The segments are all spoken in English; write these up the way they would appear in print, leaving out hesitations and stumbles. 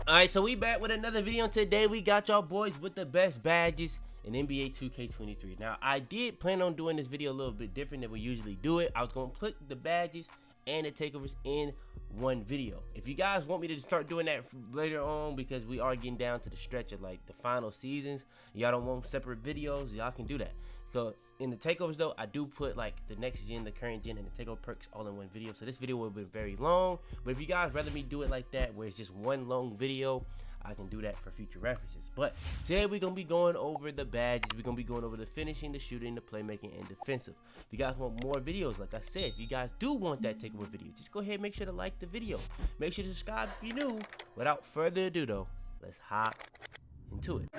Alright, so we back with another video. Today we got y'all boys with the best badges in NBA 2K23. Now, I did plan on doing this video a little bit different than we usually do it. I was going to put the badges and the takeovers in one video. If you guys want me to start doing that later on, because we are getting down to the stretch of like the final seasons, y'all don't want separate videos, y'all can do that. So in the takeovers though, I do put like the next gen, the current gen, and the takeover perks all in one video. So this video will be very long, but if you guys rather me do it like that, where it's just one long video, I can do that for future references. But today we're gonna be going over the badges. We're gonna be going over the finishing, the shooting, the playmaking, and defensive. If you guys want more videos, like I said, if you guys do want that takeover video, just go ahead and make sure to like the video. Make sure to subscribe if you're new. Without further ado though, let's hop into it.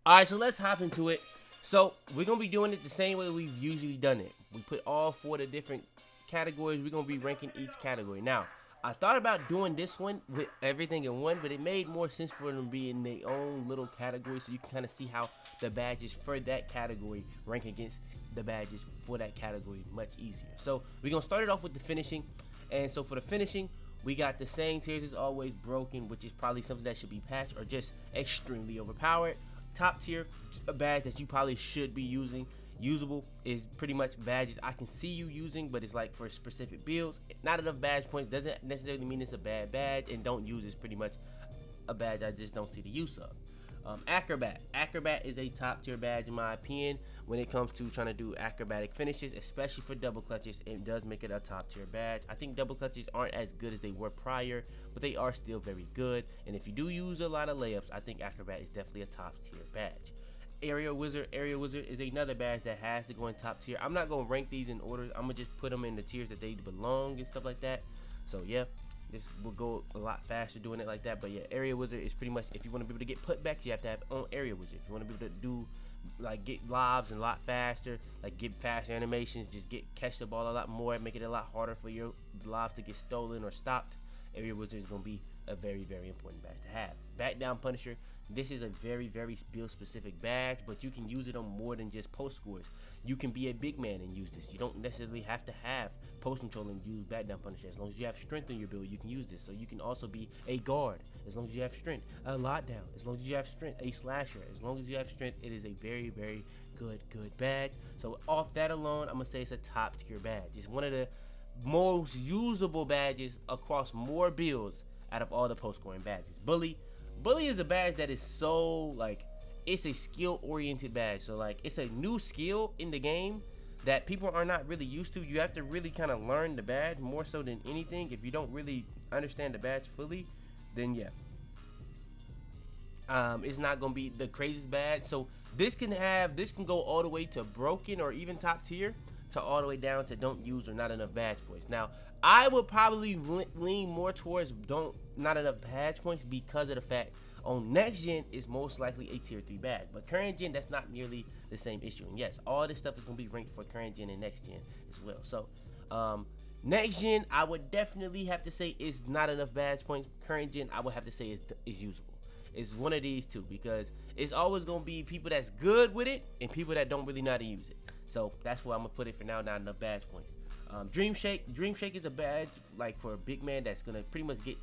Alright, so let's hop into it. So we're gonna be doing it the same way we've usually done it. We put all four of the different categories. We're gonna be ranking each category. Now, I thought about doing this one with everything in one, but it made more sense for them to be in their own little category, so you can kind of see how the badges for that category rank against the badges for that category much easier. So we're gonna start it off with the finishing. And so for the finishing, we got the same tiers as always: broken, which is probably something that should be patched or just extremely overpowered. Top tier, a badge that you probably should be using. Usable is pretty much badges I can see you using, but it's like for specific builds. Not enough badge points doesn't necessarily mean it's a bad badge, and don't use is pretty much a badge I just don't see the use of. Acrobat is a top tier badge in my opinion when it comes to trying to do acrobatic finishes, especially for double clutches. It does make it a top tier badge. I think double clutches aren't as good as they were prior, but they are still very good, and if you do use a lot of layups, I think acrobat is definitely a top tier badge. Area Wizard is another badge that has to go in top tier. I'm not gonna rank these in order. I'm gonna just put them in the tiers that they belong and stuff like that. So yeah, this will go a lot faster doing it like that. But yeah, Area Wizard is pretty much, if you want to be able to get putbacks, you have to have on Area Wizard. If you want to be able to do like get lobs a lot faster, like get faster animations, just catch the ball a lot more, make it a lot harder for your lobs to get stolen or stopped, Area Wizard is gonna be a very, very important badge to have. Back Down Punisher. This is a very, very build specific badge, but you can use it on more than just post scores. You can be a big man and use this. You don't necessarily have to have post control and use Back Down Punisher. As long as you have strength in your build, you can use this. So you can also be a guard as long as you have strength. A lockdown as long as you have strength. A slasher as long as you have strength. It is a very, very good badge. So off that alone, I'm gonna say it's a top tier badge. It's one of the most usable badges across more builds out of all the post scoring badges. Bully is a badge that is so like, it's a skill oriented badge. So like, it's a new skill in the game that people are not really used to. You have to really kind of learn the badge more so than anything. If you don't really understand the badge fully, then yeah, it's not gonna be the craziest badge. So this can go all the way to broken or even top tier, to all the way down to don't use or not enough badge points. Now, I would probably lean more towards not enough badge points, because of the fact on next gen is most likely a tier 3 badge, but current gen, that's not nearly the same issue. And yes, all this stuff is going to be ranked for current gen and next gen as well. So next gen, I would definitely have to say is not enough badge points. Current gen, I would have to say is usable. It's one of these two, because it's always going to be people that's good with it and people that don't really know how to use it. So that's where I'm gonna put it for now. Not enough badge points. Dream Shake is a badge like for a big man that's gonna pretty much get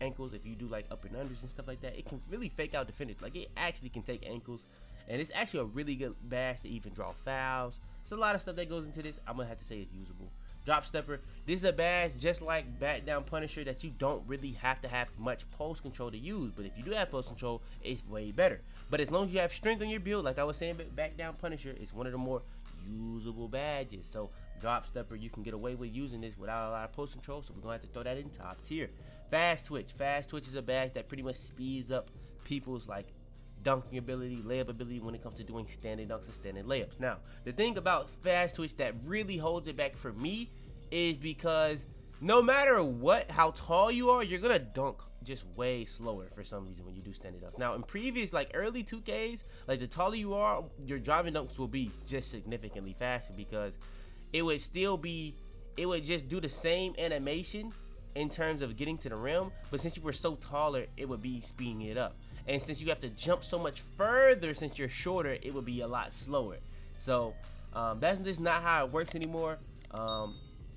ankles if you do like up and unders and stuff like that. It can really fake out the finish. Like, it actually can take ankles, and it's actually a really good badge to even draw fouls. It's a lot of stuff that goes into this. I'm gonna have to say it's usable. Drop Stepper. This is a badge just like Back Down Punisher that you don't really have to have much post control to use, but if you do have post control, it's way better. But as long as you have strength on your build, like I was saying, Back Down Punisher is one of the more usable badges. So Drop Stepper, you can get away with using this without a lot of post control, so we're gonna have to throw that in top tier. Fast Twitch is a badge that pretty much speeds up people's like dunking ability, layup ability when it comes to doing standing dunks and standing layups. Now, the thing about Fast Twitch that really holds it back for me is because no matter what, how tall you are, you're gonna dunk just way slower for some reason when you do standing dunks. Now, in previous like early 2Ks, like the taller you are, your driving dunks will be just significantly faster, because it would just do the same animation in terms of getting to the rim, but since you were so taller, it would be speeding it up. And since you have to jump so much further since you're shorter, it would be a lot slower. So That's just not how it works anymore.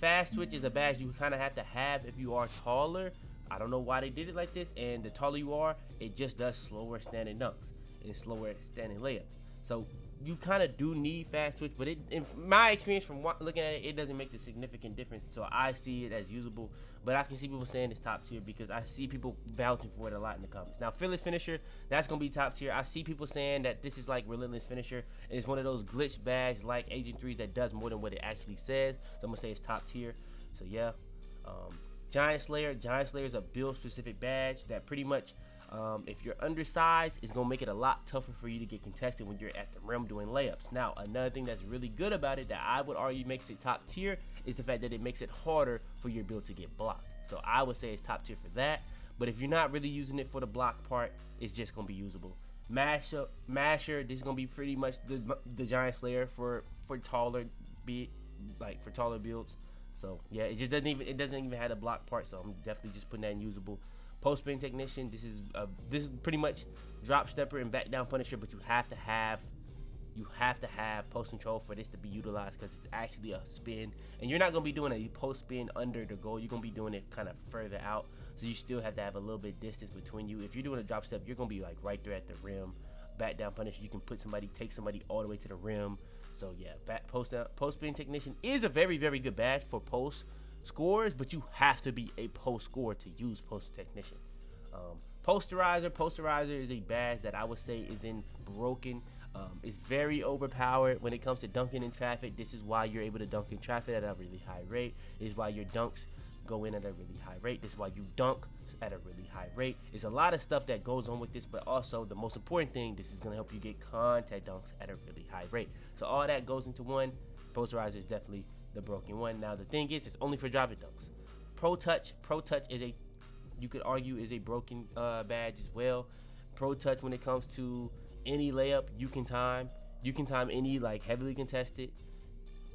Fast switch is a badge you kind of have if you are taller. I don't know why they did it like this, and the taller you are, it just does slower standing dunks and slower standing layups. So you kind of do need fast switch, but in my experience from looking at it, it doesn't make the significant difference. So I see it as usable, but I can see people saying it's top tier because I see people vouching for it a lot in the comments. Now, Fearless Finisher, that's going to be top tier. I see people saying that this is like Relentless Finisher. It's one of those glitch badges like Agent 3's that does more than what it actually says. So I'm going to say it's top tier. So yeah. Giant Slayer is a build specific badge that pretty much if you're undersized, it's gonna make it a lot tougher for you to get contested when you're at the rim doing layups. Now, another thing that's really good about it that I would argue makes it top tier is the fact that it makes it harder for your build to get blocked. So I would say it's top tier for that. But if you're not really using it for the block part, it's just gonna be usable. Masher, this is gonna be pretty much the Giant Slayer for taller builds. So yeah, it doesn't even have a block part. So I'm definitely just putting that in usable. Post spin technician, this is pretty much drop stepper and back down punisher, but you have to have post control for this to be utilized because it's actually a spin, and you're not gonna be doing a post spin under the goal. You're gonna be doing it kind of further out, so you still have to have a little bit distance between you. If you're doing a drop step, you're gonna be like right there at the rim. Back down punisher, you can take somebody all the way to the rim. So yeah, post spin technician is a very, very good badge for post scores, but you have to be a post scorer to use post technician. Posterizer is a badge that I would say is in broken. It's very overpowered when it comes to dunking in traffic. This is why you're able to dunk in traffic at a really high rate. This is why your dunks go in at a really high rate. This is why you dunk at a really high rate. There's a lot of stuff that goes on with this, but also the most important thing, this is going to help you get contact dunks at a really high rate. So all that goes into one. Posterizer is definitely the broken one. Now the thing is, it's only for driving dunks. Pro touch is you could argue is a broken badge as well. Pro touch, when it comes to any layup, you can time any like heavily contested,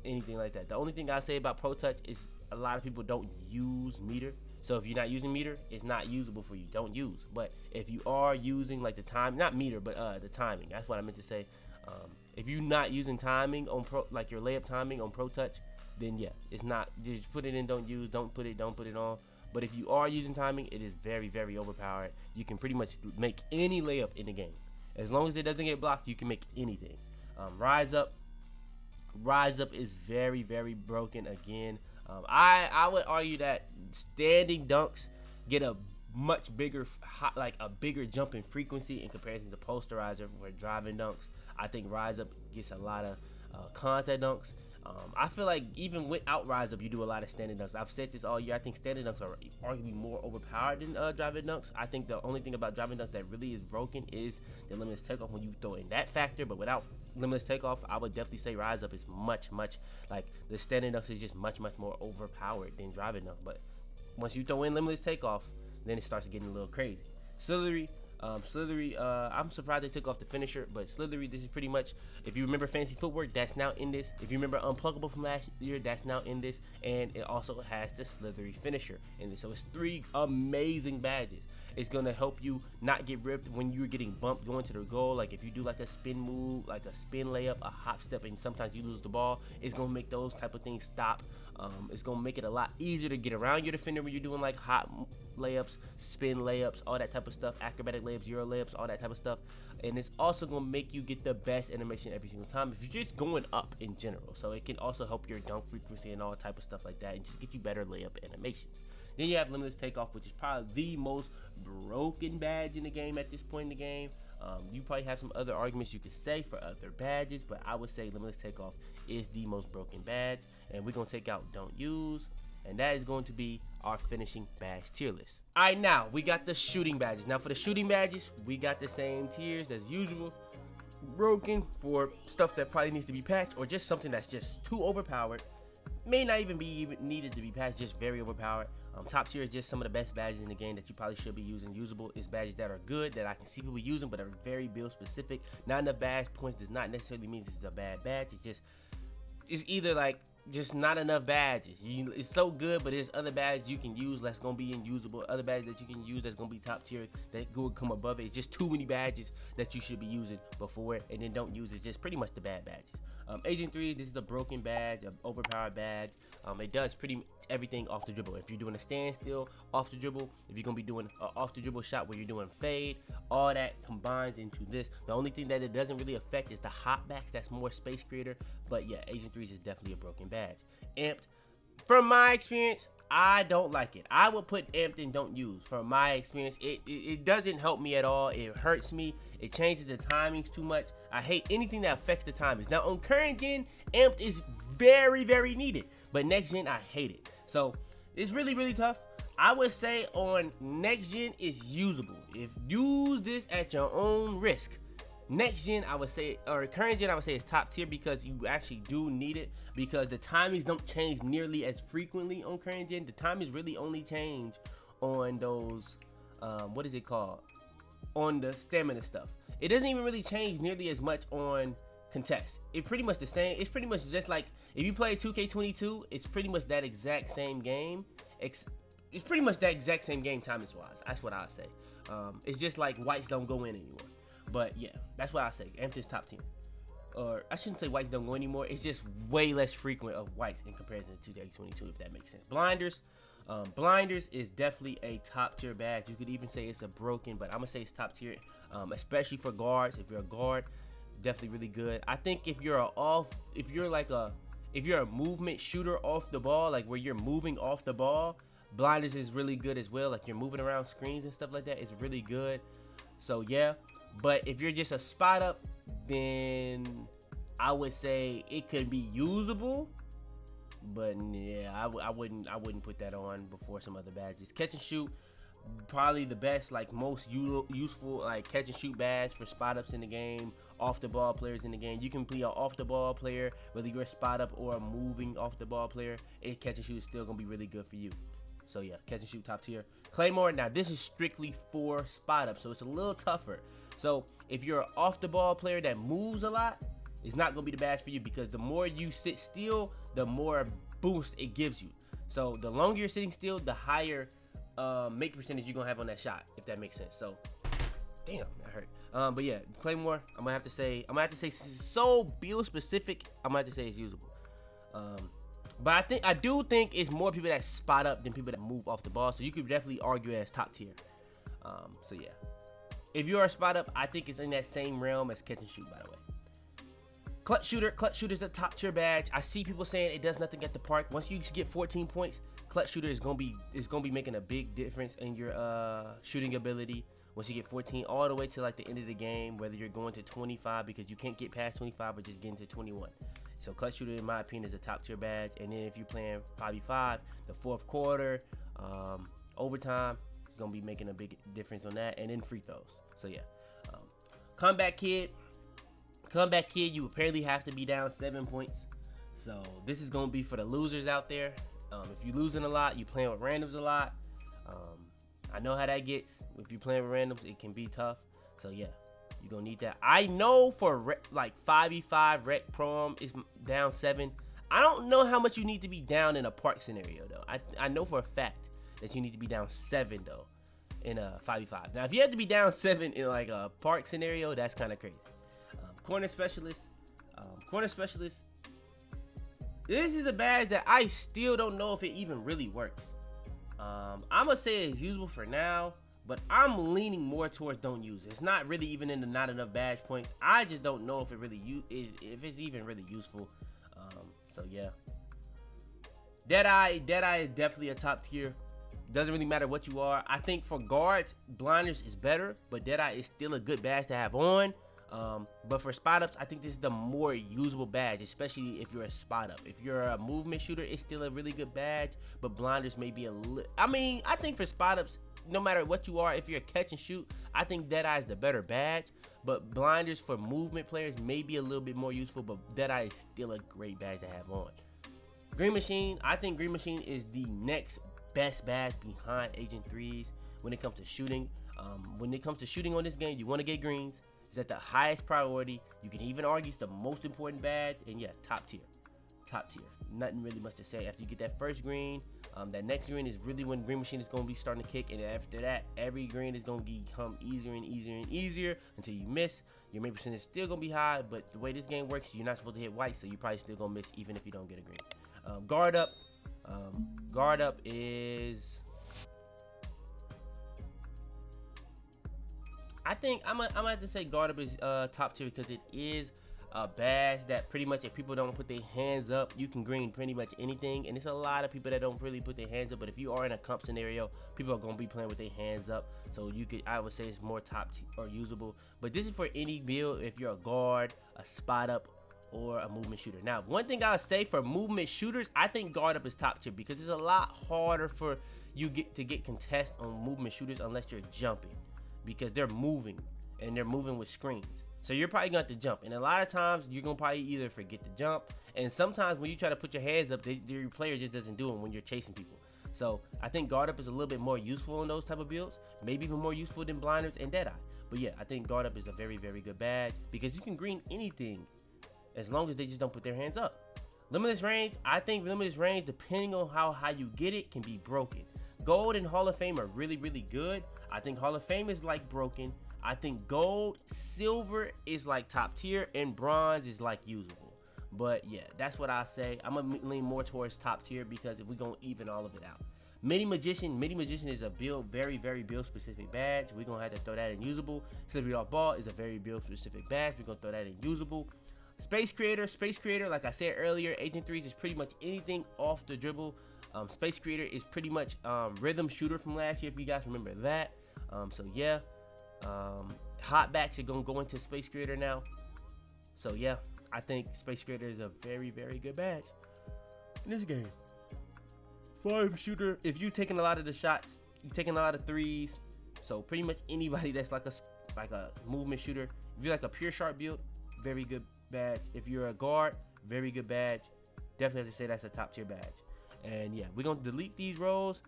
anything like that. The only thing I say about pro touch is a lot of people don't use meter. So if you're not using meter, it's not usable for you. Don't use. But if you are using like the time, not meter, but the timing. That's what I meant to say. If you're not using timing on like your layup timing on pro touch, then yeah, it's not. Just put it in. Don't use. Don't put it on. But if you are using timing, it is very, very overpowered. You can pretty much make any layup in the game. As long as it doesn't get blocked, you can make anything. Rise up is very, very broken again. I would argue that standing dunks get a much bigger, a bigger jump in frequency in comparison to Posterizer for driving dunks. I think Rise Up gets a lot of contact dunks. I feel like even without Rise Up, you do a lot of standing dunks. I've said this all year. I think standing dunks are arguably more overpowered than driving dunks. I think the only thing about driving dunks that really is broken is the limitless takeoff when you throw in that factor. But without limitless takeoff, I would definitely say Rise Up is much like the standing dunks is just much more overpowered than driving dunks. But once you throw in limitless takeoff, then it starts getting a little crazy. Slithery, I'm surprised they took off the finisher, but Slithery, this is pretty much, if you remember Fancy Footwork, that's now in this. If you remember Unpluggable from last year, that's now in this, and it also has the Slithery finisher in this. So it's 3 amazing badges. It's gonna help you not get ripped when you're getting bumped going to the goal. Like if you do like a spin move, like a spin layup, a hop step, and sometimes you lose the ball, it's gonna make those type of things stop. It's gonna make it a lot easier to get around your defender when you're doing like hot layups, spin layups, all that type of stuff, acrobatic layups, Euro layups, all that type of stuff. And it's also gonna make you get the best animation every single time if you're just going up in general. So it can also help your dunk frequency and all type of stuff like that, and just get you better layup animations. Then you have Limitless Takeoff, which is probably the most broken badge in the game at this point in the game. You probably have some other arguments you could say for other badges, but I would say Limitless Takeoff is the most broken badge. And we're going to take out Don't Use, and that is going to be our finishing badge tier list. All right, now we got the shooting badges. Now for the shooting badges, we got the same tiers as usual. Broken for stuff that probably needs to be patched, or just something that's just too overpowered. May not even be needed to be patched, just very overpowered. Top tier is just some of the best badges in the game that you probably should be using. Usable is badges that are good, that I can see people using, but are very build specific. Not enough badge points does not necessarily mean this is a bad badge. It's either like just not enough badges. It's so good, but there's other badges you can use that's gonna be unusable. Other badges that you can use that's gonna be top tier that would come above it. It's just too many badges that you should be using before it, and then Don't Use. It's just pretty much the bad badges. Agent 3, this is a broken badge, an overpowered badge. It does pretty much everything off the dribble. If you're doing a standstill, off the dribble, if you're going to be doing an off the dribble shot where you're doing fade, all that combines into this. The only thing that it doesn't really affect is the hotbacks. That's more space creator. But yeah, Agent 3 is definitely a broken badge. Amped, from my experience, I don't like it. I would put amped and don't use. From my experience, it doesn't help me at all. It hurts me. It changes the timings too much. I hate anything that affects the timings. Now on current gen, amped is very, very needed. But next gen, I hate it. So it's really, really tough. I would say on next gen, it's usable. If use this at your own risk. Next gen, I would say, or current gen, I would say is top tier because you actually do need it, because the timings don't change nearly as frequently on current gen. The timings really only change on those, what is it called? On the stamina stuff. It doesn't even really change nearly as much on contest. It's pretty much the same. It's pretty much just like if you play 2K22, it's pretty much that exact same game. It's pretty much that exact same game timings wise. That's what I'd say. It's just like whites don't go in anymore. But yeah, that's what I say. Amped is top tier. Or I shouldn't say whites don't go anymore. It's just way less frequent of whites in comparison to 2K22, if that makes sense. Blinders. Blinders is definitely a top tier badge. You could even say it's a broken, but I'm gonna say it's top tier, especially for guards. If you're a guard, definitely really good. I think if you're a movement shooter off the ball, like where you're moving off the ball, blinders is really good as well. Like you're moving around screens and stuff like that, it's really good. So yeah. But if you're just a spot up, then I would say it could be usable. But yeah, I wouldn't put that on before some other badges. Catch and shoot, probably the best, like most useful, like catch and shoot badge for spot ups in the game, off the ball players in the game. You can be an off the ball player, whether you're a spot up or a moving off the ball player. Catch and shoot is still gonna be really good for you. So yeah, catch and shoot top tier. Claymore, now this is strictly for spot up, so it's a little tougher. So if you're an off the ball player that moves a lot, it's not gonna be the badge for you, because the more you sit still, the more boost it gives you. So the longer you're sitting still, the higher make percentage you're gonna have on that shot, if that makes sense. So damn, that hurt. But yeah, Claymore, I'm gonna have to say so build specific, I'm gonna have to say it's usable. But I do think it's more people that spot up than people that move off the ball, so you could definitely argue it as top tier. So yeah, if you're a spot up, I think it's in that same realm as catch and shoot, by the way. Clutch shooter's a top tier badge. I see people saying it does nothing at the park. Once you get 14 points, clutch shooter is gonna be making a big difference in your shooting ability. Once you get 14, all the way to like the end of the game, whether you're going to 25, because you can't get past 25, but just getting to 21. So clutch shooter, in my opinion, is a top tier badge. And then if you're playing 5v5, the fourth quarter, overtime, it's gonna be making a big difference on that. And then free throws. So yeah, comeback kid, you apparently have to be down 7 points. So this is gonna be for the losers out there. If you're losing a lot, you playing with randoms a lot. I know how that gets. If you're playing with randoms, it can be tough. So yeah, you're gonna need that. I know for like 5v5 rec prom is down 7. I don't know how much you need to be down in a park scenario though. I know for a fact that you need to be down 7 though in a 5v5. Now if you have to be down 7 in like a park scenario, that's kind of crazy. Corner specialist. This is a badge that I still don't know if it even really works. I'm gonna say it's usable for now, but I'm leaning more towards don't use it. It's not really even in the not enough badge points. I just don't know if it really if it's even really useful. So yeah, Deadeye is definitely a top tier. Doesn't really matter what you are. I think for guards, blinders is better, but Deadeye is still a good badge to have on. But for spot ups, I think this is the more usable badge, especially if you're a spot up. If you're a movement shooter, it's still a really good badge, but blinders may be a little. I mean, I think for spot ups, no matter what you are, if you're a catch and shoot, I think Deadeye is the better badge. But blinders for movement players may be a little bit more useful, but Deadeye is still a great badge to have on. Green Machine, I think Green Machine is the next best badge behind Agent 3's when it comes to shooting. When it comes to shooting on this game, you want to get greens. It's at the highest priority. You can even argue it's the most important badge, and yeah, top tier. top tier. Nothing really much to say. After you get that first green, that next green is really when Green Machine is going to be starting to kick, and after that, every green is going to become easier and easier and easier until you miss. Your main percentage is still going to be high, but the way this game works, you're not supposed to hit white, so you're probably still going to miss even if you don't get a green. Guard up. Guard up is... I think I'm gonna have to say guard up is top tier because it is a badge that pretty much if people don't put their hands up, you can green pretty much anything. And it's a lot of people that don't really put their hands up, but if you are in a comp scenario, people are gonna be playing with their hands up, so you could, I would say it's more top tier or usable. But this is for any build if you're a guard, a spot up, or a movement shooter. Now, one thing I'll say for movement shooters, I think guard up is top tier because it's a lot harder for you to get contest on movement shooters unless you're jumping, because they're moving and they're moving with screens. So you're probably going to have to jump. And a lot of times you're going to probably either forget to jump. And sometimes when you try to put your hands up, your player just doesn't do it when you're chasing people. So I think guard up is a little bit more useful in those type of builds. Maybe even more useful than blinders and deadeye. But yeah, I think guard up is a very, very good badge because you can green anything as long as they just don't put their hands up. Limitless range, I think limitless range, depending on how high you get it, can be broken. Gold and Hall of Fame are really, really good. I think Hall of Fame is like broken. I think gold, silver is like top tier, and bronze is like usable. But yeah, that's what I say. I'm gonna lean more towards top tier because if we're gonna even all of it out. Mini Magician is a build, very, very build specific badge. We're gonna have to throw that in usable. Slippery Off Ball is a very build specific badge. We're gonna throw that in usable. Space Creator, like I said earlier, Agent 3s is pretty much anything off the dribble. Space Creator is pretty much Rhythm Shooter from last year, if you guys remember that. So yeah, Hotbacks are gonna go into Space Creator now. So yeah, I think Space Creator is a very, very good badge in this game. Fire shooter, if you're taking a lot of the shots, you're taking a lot of threes. So pretty much anybody that's like a movement shooter. If you're like a pure sharp build, very good badge. If you're a guard, very good badge. Definitely have to say that's a top tier badge. And yeah, we're gonna delete these rows,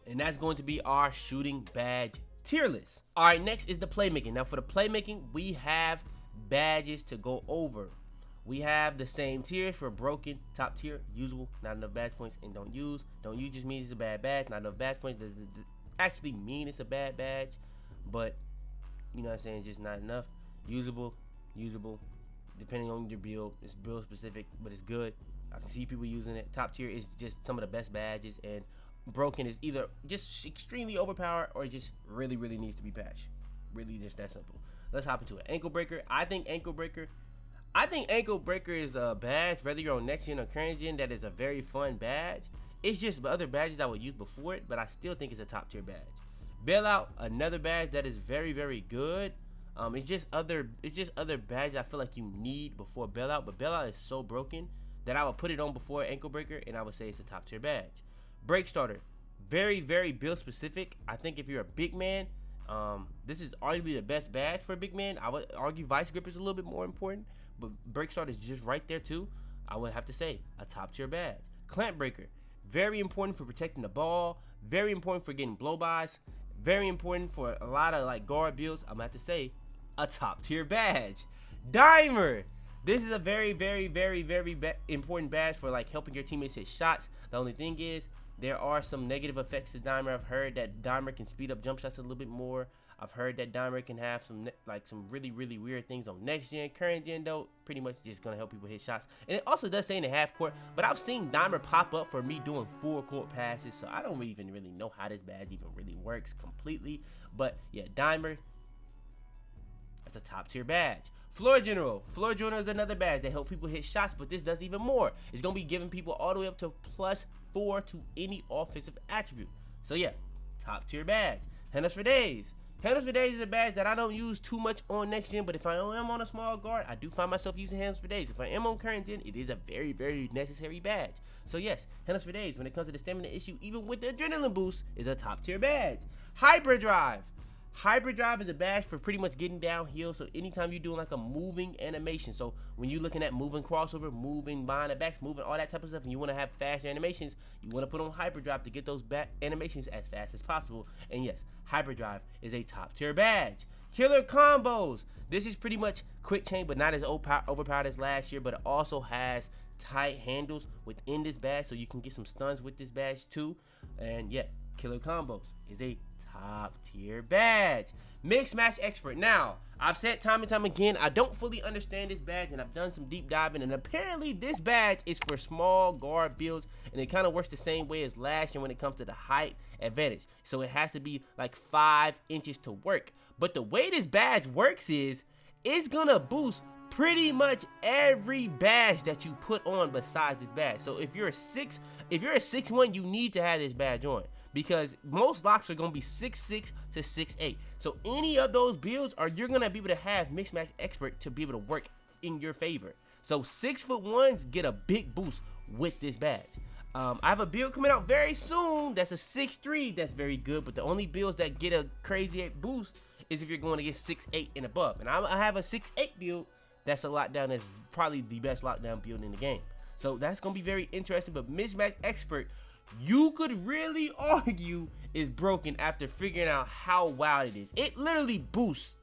and that's going to be our shooting badge tier list. All right, next is the playmaking. Now for the playmaking, we have badges to go over. We have the same tiers for broken, top tier, usable, not enough badge points, and don't use. Don't use just means it's a bad badge. Not enough badge points does actually mean it's a bad badge, but you know what I'm saying, just not enough. Usable, depending on your build. It's build specific, but it's good. I can see people using it. Top tier is just some of the best badges, and broken is either just extremely overpowered or just really, really needs to be patched. Really just that simple. Let's hop into it. Ankle Breaker. I think Ankle Breaker is a badge, whether you're on next gen or current gen, that is a very fun badge. It's just other badges I would use before it, but I still think it's a top tier badge. Bailout, another badge that is very, very good. It's just other badges I feel like you need before Bailout, but Bailout is so broken that I would put it on before Ankle Breaker, and I would say it's a top tier badge. Break Starter, very, very build specific. I think if you're a big man, this is arguably the best badge for a big man. I would argue Vice Grip is a little bit more important, but Break Starter is just right there too. I would have to say a top tier badge. Clamp Breaker, very important for protecting the ball, very important for getting blow-bys, very important for a lot of like guard builds. I'm gonna have to say a top tier badge. Dimer, this is a very, very, very, very important badge for like helping your teammates hit shots. The only thing is there are some negative effects to Dimer. I've heard that Dimer can speed up jump shots a little bit more. I've heard that Dimer can have some really, really weird things on next gen. Current gen though, pretty much just gonna help people hit shots. And it also does say in the half court, but I've seen Dimer pop up for me doing full court passes, so I don't even really know how this badge even really works completely. But yeah, Dimer, that's a top tier badge. Floor General is another badge that helps people hit shots, but this does even more. It's gonna be giving people all the way up to +4 to any offensive attribute. So yeah, top tier badge. Handles for Days. Handles for Days is a badge that I don't use too much on next gen, but if I am on a small guard, I do find myself using Handles for Days. If I am on current gen, it is a very, very necessary badge. So yes, Handles for Days, when it comes to the stamina issue, even with the adrenaline boost, is a top tier badge. Hybrid Drive. Hybrid Drive is a badge for pretty much getting downhill. So anytime you're doing like a moving animation, so when you're looking at moving crossover, moving behind the backs, moving all that type of stuff, and you want to have fast animations, you want to put on Hybrid Drive to get those back animations as fast as possible. And yes, Hybrid Drive is a top tier badge. Killer combos. This is pretty much quick chain, but not as overpowered as last year, but it also has tight handles within this badge, so you can get some stuns with this badge too. And yeah, killer combos is a top tier badge. Mix match expert. Now, I've said time and time again, I don't fully understand this badge, and I've done some deep diving, and apparently this badge is for small guard builds, and it kind of works the same way as last year when it comes to the height advantage. So it has to be like 5 inches to work. But the way this badge works is, it's gonna boost pretty much every badge that you put on besides this badge. So if you're a 6'1", you need to have this badge on, because most locks are gonna be 6'6" to 6'8". So any of those builds you're gonna be able to have mix match expert to be able to work in your favor. So 6'1" get a big boost with this badge. I have a build coming out very soon that's a 6'3", that's very good, but the only builds that get a crazy boost is if you're going to get 6'8" and above. And I have a 6'8" build that's a lockdown that's probably the best lockdown build in the game. So that's going to be very interesting, but mismatch expert, you could really argue is broken after figuring out how wild it is. It literally boosts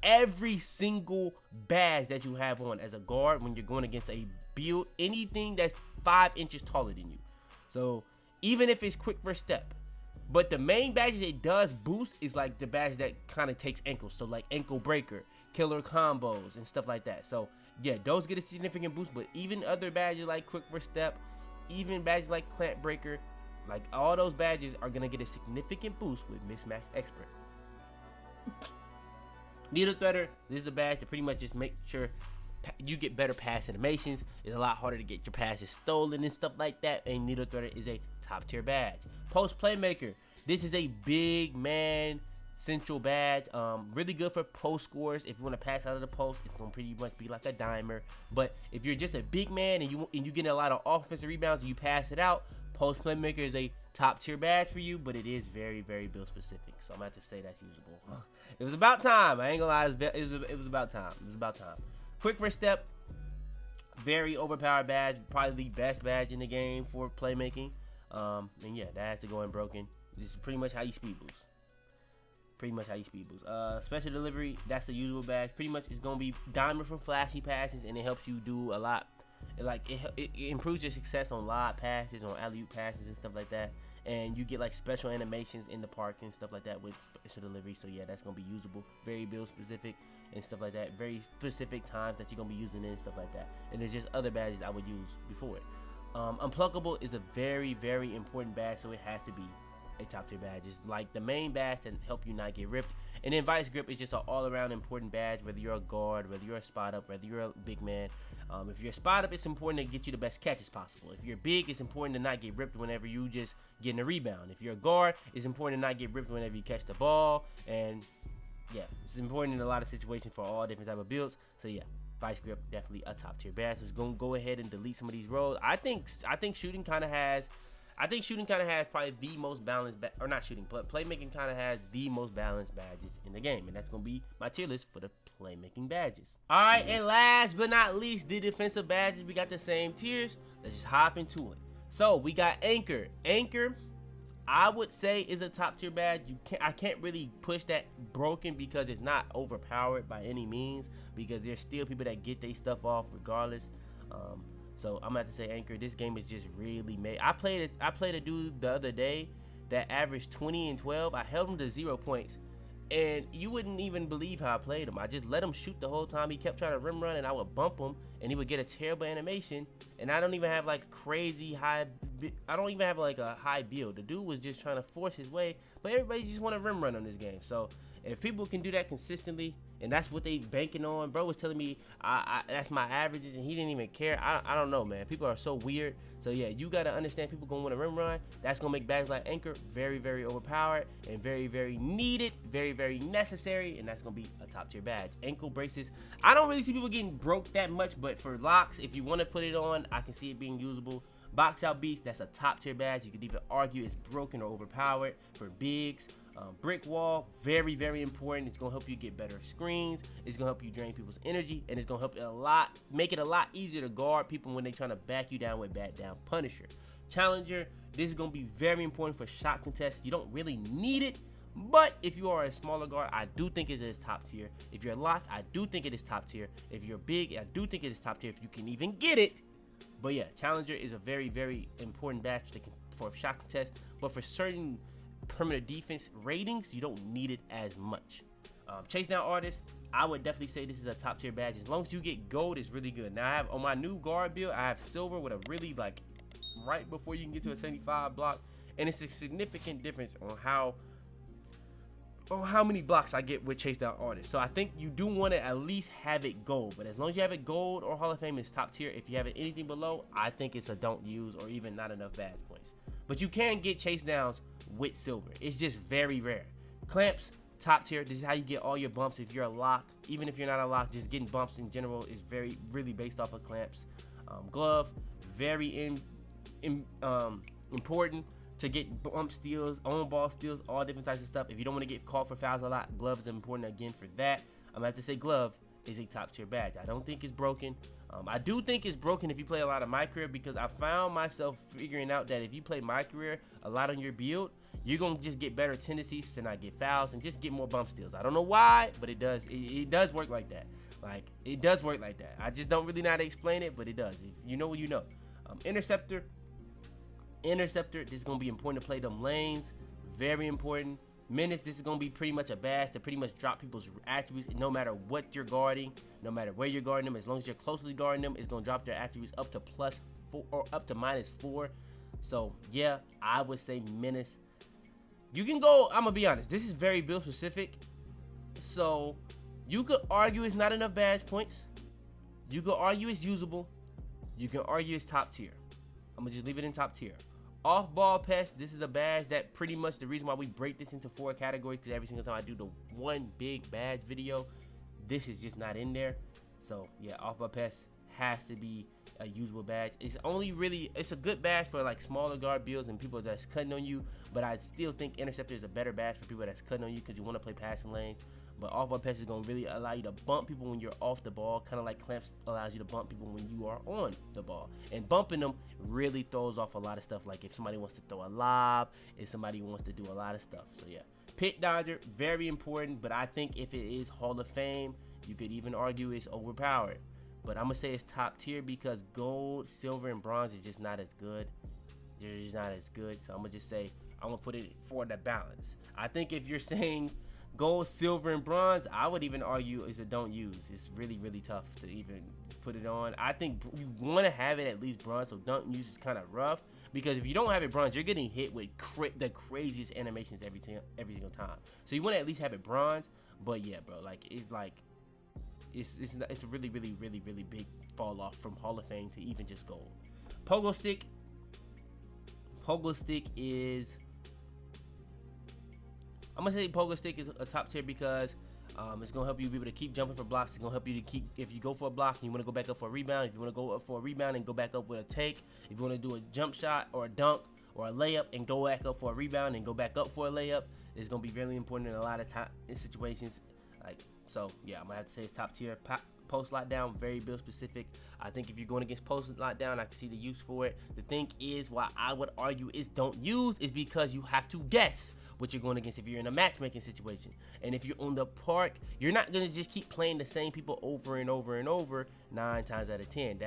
every single badge that you have on as a guard when you're going against a build, anything that's 5 inches taller than you. So even if it's quick first step, but the main badges it does boost is like the badge that kind of takes ankles. So like ankle breaker, killer combos, and stuff like that. So yeah, those get a significant boost, but even other badges like quick first step, even badges like clamp breaker, like all those badges are gonna get a significant boost with mismatch expert. Needle threader, this is a badge to pretty much just make sure you get better pass animations. It's a lot harder to get your passes stolen and stuff like that, and needle threader is a top tier badge. Post playmaker, this is a big man central badge, really good for post scores. If you want to pass out of the post, it's gonna pretty much be like a dimer. But if you're just a big man and you get a lot of offensive rebounds and you pass it out, post playmaker is a top tier badge for you, but it is very, very build specific. So I'm gonna have to say that's usable. It was about time. I ain't gonna lie, it was about time. It was about time. Quick first step, very overpowered badge, probably the best badge in the game for playmaking. And yeah, that has to go unbroken. This is pretty much how you speed boost. Special delivery, that's the usual badge. Pretty much it's gonna be dimer from flashy passes, and it helps you do a lot. It improves your success on lob passes, on alley-oop passes and stuff like that. And you get like special animations in the park and stuff like that with special delivery. So yeah, that's gonna be usable. Very build specific and stuff like that. Very specific times that you're gonna be using it and stuff like that. And there's just other badges I would use before it. Unpluckable is a very, very important badge, so it has to be a top tier badge. It's like the main badge to help you not get ripped. And then vice grip is just an all around important badge, whether you're a guard, whether you're a spot up, whether you're a big man. If you're a spot up, it's important to get you the best catches possible. If you're big, it's important to not get ripped whenever you just getting a rebound. If you're a guard, it's important to not get ripped whenever you catch the ball. And yeah, it's important in a lot of situations for all different type of builds. So yeah, vice grip, definitely a top tier badge. So it's gonna go ahead and delete some of these roles. I think shooting kind of has probably the most balanced, or not shooting, but playmaking kind of has the most balanced badges in the game, and that's gonna be my tier list for the playmaking badges. All right, and last but not least, the defensive badges. We got the same tiers. Let's just hop into it. So we got anchor. Anchor, I would say, is a top tier badge. I can't really push that broken because it's not overpowered by any means, because there's still people that get their stuff off regardless. So I'm gonna have to say anchor. This game is just really made. I played a dude the other day that averaged 20 and 12. I held him to 0 points, and you wouldn't even believe how I played him. I just let him shoot the whole time. He kept trying to rim run, and I would bump him, and he would get a terrible animation. And I don't even have like crazy high. I don't even have like a high build. The dude was just trying to force his way, but everybody just want to rim run on this game. So if people can do that consistently, and that's what they banking on, bro was telling me that's my averages, and he didn't even care. I don't know, man. People are so weird. So yeah, you gotta understand people gonna want to rim run. That's gonna make badges like anchor very, very overpowered and very, very needed, very, very necessary, and that's gonna be a top tier badge. Ankle braces, I don't really see people getting broke that much, but for locks, if you want to put it on, I can see it being usable. Box out beast, that's a top tier badge. You could even argue it's broken or overpowered for bigs. Brick wall, very, very important. It's gonna help you get better screens. It's gonna help you drain people's energy, and it's gonna help make it a lot easier to guard people when they're trying to back you down with bat down punisher. Challenger, this is gonna be very important for shot contests. You don't really need it, But if you are a smaller guard, I do think it is top tier. If you're locked, I do think it is top tier. If you're big, I do think it is top tier if you can even get it. But yeah, Challenger is a very, very important badge for shot contest. But for certain perimeter defense ratings, you don't need it as much. Chase down artists, I would definitely say this is a top tier badge. As long as you get gold, it's really good. Now I have on my new guard build, I have silver with a really like right before you can get to a 75 block, and it's a significant difference on how many blocks I get with chase down artists. So I think you do want to at least have it gold, but as long as you have it gold or Hall of Fame, it's top tier. If you have it anything below, I think it's a don't use or even not enough badge points. But you can get chase downs with silver. It's just very rare. Clamps, top tier. This is how you get all your bumps if you're a lock. Even if you're not a lock, just getting bumps in general is really based off of clamps. Glove, very important to get bump steals, on ball steals, all different types of stuff. If you don't want to get called for fouls a lot, glove is important again for that. I'm gonna have to say glove is a top tier badge. I don't think it's broken. I do think it's broken if you play a lot of my career, because I found myself figuring out that if you play my career a lot on your build, you're gonna just get better tendencies to not get fouls and just get more bump steals. I don't know why, but it does. It does work like that. Like, it does work like that. I just don't really know how to explain it, but it does. If you know what you know. Interceptor, this is gonna be important to play them lanes. Very important. Menace, this is gonna be pretty much a badge to pretty much drop people's attributes no matter what you're guarding, no matter where you're guarding them. As long as you're closely guarding them, it's gonna drop their attributes up to +4 or up to -4. So yeah, I would say Menace. You can go, I'm gonna be honest, this is very build specific. So you could argue it's not enough badge points. You could argue it's usable. You can argue it's top tier. I'm gonna just leave it in top tier. Off ball pest, this is a badge that pretty much the reason why we break this into 4 categories, because every single time I do the one big badge video, this is just not in there. So yeah, off ball pest has to be a usable badge. It's a good badge for like smaller guard builds and people that's cutting on you, but I still think interceptor is a better badge for people that's cutting on you because you want to play passing lanes. But off ball pest is going to really allow you to bump people when you're off the ball, kind of like clamps allows you to bump people when you are on the ball. And bumping them really throws off a lot of stuff, like if somebody wants to throw a lob, if somebody wants to do a lot of stuff. So yeah, pit dodger, very important, but I think if it is Hall of Fame, you could even argue it's overpowered. But I'm going to say it's top tier because gold, silver, and bronze are just not as good. They're just not as good. So I'm going to just say, I'm going to put it for the balance. I think if you're saying gold, silver, and bronze, I would even argue is a don't use. It's really, really tough to even put it on. I think you want to have it at least bronze, so don't use is kind of rough. Because if you don't have it bronze, you're getting hit with the craziest animations every single time. So you want to at least have it bronze. But yeah, bro, it's a really, really, really, really big fall off from Hall of Fame to even just gold. Pogo stick. Pogo stick is, I'm gonna say Pogo stick is a top tier because it's gonna help you be able to keep jumping for blocks. It's gonna help you to keep, if you go for a block and you want to go back up for a rebound, if you want to go up for a rebound and go back up with a take, if you want to do a jump shot or a dunk or a layup and go back up for a rebound and go back up for a layup, it's gonna be really important in a lot of in situations. So yeah, I'm gonna have to say it's top tier. Post lockdown, very build specific. I think if you're going against post lockdown, I can see the use for it. The thing is, why I would argue is don't use is because you have to guess what you're going against if you're in a matchmaking situation. And if you're on the park, you're not gonna just keep playing the same people over and over and over 9 times out of 10.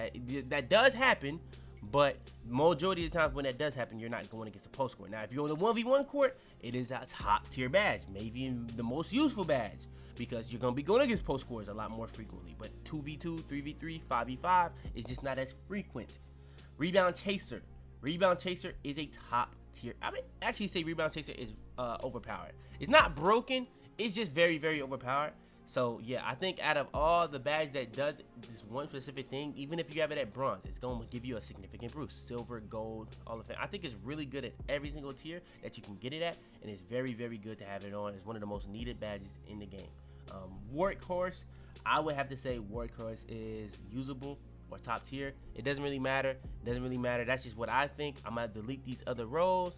That does happen, but majority of the times when that does happen, you're not going against a post court. Now, if you're on the 1v1 court, it is a top tier badge, maybe the most useful badge, because you're going to be going against post scores a lot more frequently. But 2v2, 3v3, 5v5 is just not as frequent. Rebound chaser. Rebound chaser is a top tier. I would actually say rebound chaser is overpowered. It's not broken. It's just very, very overpowered. So yeah, I think out of all the badges that does this one specific thing, even if you have it at bronze, it's going to give you a significant boost. Silver, gold, all of it. I think it's really good at every single tier that you can get it at, and it's very, very good to have it on. It's one of the most needed badges in the game. Workhorse, I would have to say Workhorse is usable or top tier. It doesn't really matter. It doesn't really matter. That's just what I think. I'm going to delete these other roles,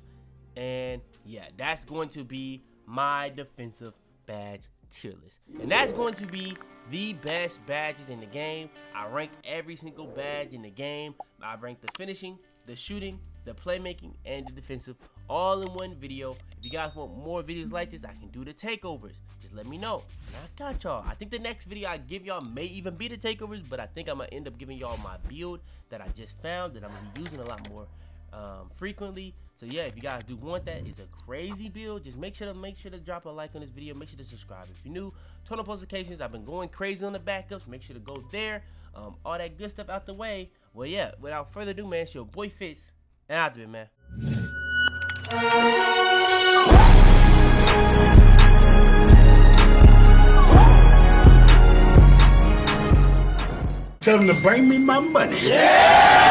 and yeah, that's going to be my defensive badge tier list. And that's going to be the best badges in the game. I ranked every single badge in the game. I ranked the finishing, the shooting, the playmaking, and the defensive all in one video. If you guys want more videos like this, I can do the takeovers. Just let me know, and I got y'all. I think the next video I give y'all may even be the takeovers, but I think I'm gonna end up giving y'all my build that I just found that I'm gonna be using a lot more frequently. So yeah, if you guys do want that, it's a crazy build. Just make sure to drop a like on this video. Make sure to subscribe if you're new. Turn on notifications. I've been going crazy on the backups. Make sure to go there. All that good stuff out the way. Well, yeah, without further ado, man, it's your boy Fitz, and I'll do it, man. Tell them to bring me my money. Yeah!